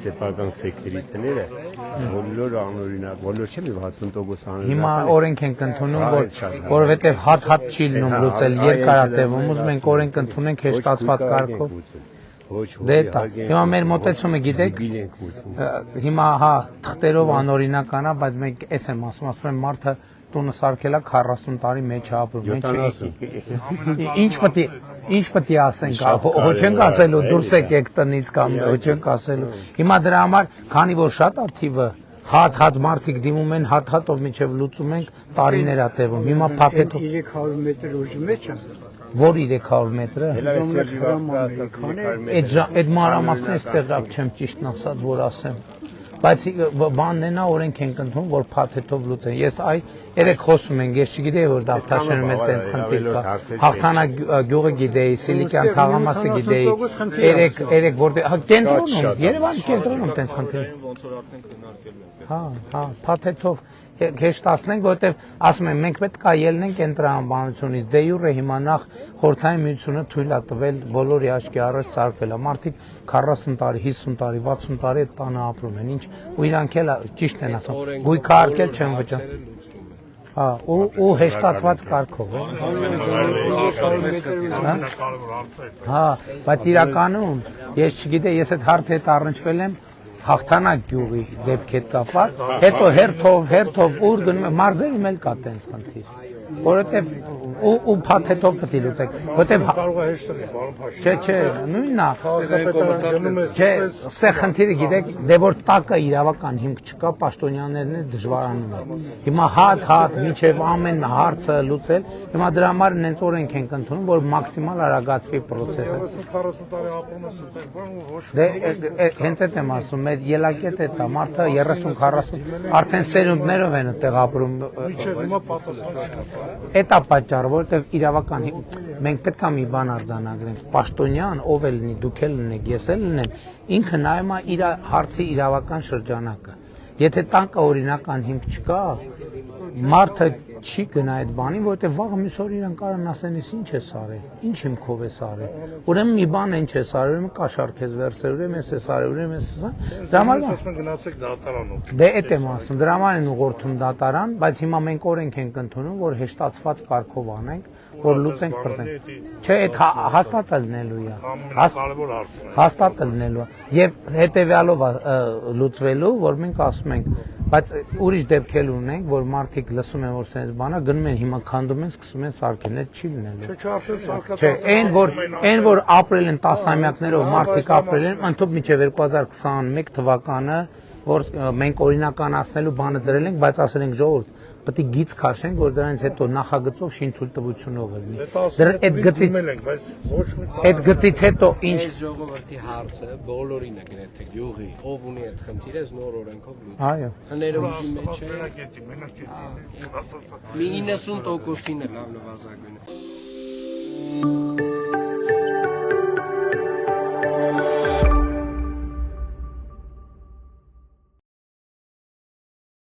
սեփական սեկրետները բոլոր անօրինակ, բոլոր չէ՞ 60% անօրինակ։ Հիմա օրենք ենք ընդունում, որովհետև հատ չի լինում լուծել երկարատևում, ուզում ենք օրենք ընդունենք հեշտացված կարգով։ Դե դա, հիմա մեր մոտեցումը գիտեք, հիմա հա թղթերով անօրինական է, բայց մենք էս եմ ասում մարդը տունը սարքելա 40 տարի մեջ է ապրում, ինչ պետք է ասենք, հո չենք ասելու դուրս եկեք տնից կամ հո չենք ասելու, հիմա դրա համար, քանի որ շատ է թիվը, հատ մարդիկ դիմում են, հատով միջև լուծում ենք, տարիներ է տևում, հիմա փաթեթով 300 մետր ուժի մեջ է։ Որ 300 մետրը, այդ մանրամասն էստեղ չեմ ճիշտն ասած, որ ասեմ, բայց բանն է նա օրենք ենք ընդունում, որ փաթեթով լուծեն, ես երեք խոսում ենք, ես չգիտեի, որ Դավթաշենում էլ տենց խնդիր կա, Հաղթանակ գյուղը գիտեի, Սիլիկյան թաղամասը գիտեի, երեք որտեղ, կենտրոնում, Երևանի կենտրոնում տենց խնդիր, հա, փաթեթով հեշտացնենք, որովհետև ասում եմ, մենք պետք է ելնենք այն տրամաբանությունից, դե յուրե հիմա նախ Խորհրդային Միությունը թույլ է տվել բոլորի աչքի առաջ սարքվելա, մարդիկ 40 տարի, 50 տարի, 60 տարի այդ տանը ապրում են, ինչ ու իրանք էլ ճիշտ են ասում, գույքը արկել չեն վճար։ Հա, ու հեշտացված կարգով։ Հա, բայց իրականում ես չգիտեի, ես այդ հարցի հետ առնչվել եմ Հաղթանակ գյուղի դեպքի հետ կապված, հետո հերթով ուր գնում մարզերում էլ կա տենց խնդիր, որովհետև ու փաթեթով պետք է լուծեք, որովհետև կարող է հեշտ լինի, բարոն Փաշինյան։ Չէ, նույնն է։ Չէ, ստեղ խնդիրը գիտեք, դե որ տակը իրավական հիմք չկա, պաշտոնյաներն էլ դժվարանում են։ Հիմա հատ մինչև ամեն հարցը լուծել, հիմա դրա համար նենց օրենք ենք ընդունում, որ մաքսիմալ արագացվի process-ը։ 30-40 տարի ապրում ես այդտեղ, բան ոչ։ Դե հենց այդ եմ ասում, մեր ելակետը դա մարդը 30-40 արդեն սերունդներով են այդտեղ ապրում։ Մինչև հիմա պատասխան։ Էտա պատճառը, որովհետև իրավական մենք պետք է մի բան արձանագրենք, պաշտոնյան ով էլ լինի, դուք էլ լինեք, ես էլ լինեմ, ինքը նայում է իր հարցի իրավական շրջանակը։ Եթե տանկը օրինական հիմք չկա, մարդը չի գնա այդ բանին, որովհետև վաղը մյուս օր իրան կարան ասեն, ինչ ես արել, ինչ հիմքով ես արել։ Ուրեմն մի բան ինչ ես արել, ուրեմն կաշառք ես վերցրել, ուրեմն ես արել, ուրեմն ես դրա համար գնացեք դատարանով։ Դե այդ եմ ասում, դրա համար են ուղղորդում դատարան, բայց հիմա մենք օրենք ենք ընդունում, որ հեշտացված կարգով անենք, որ լուծենք բրծենք։ Չէ, այդ հաստատ լինելու է։ Հաստատ լինելու է։ Եվ հետևյալով լուծվելու, որ մենք ասում ենք, բայց ուրիշ դեպքեր ունենք, որ մարդիկ լսում են, որ սենց բանա, գնում են հիմա քանդում են, սկսում են սարքել, այդ չի լինելու։ Չէ, այն որ ապրել են տասնամյակներով, մարդիկ ապրել են, ընդհանուր մինչև 2021 թվականը, որ մենք օրինականացնելու բանը դրել ենք, բայց ասել ենք ժողովուրդ, պետք է գիծ քաշենք, որ դրանից հետո նախագծով շինթույլտվությունով լինի։ Այդ գծից հետո ինչ ժողովրդի հարցը բոլորին է գրեթե գյուղի, ով ունի այդ խնդիրը, նոր օրենքով լուծի։ Այո։ Հները ուժի մեջ է։ Մի 90%-ին է լավ նվազագույնը։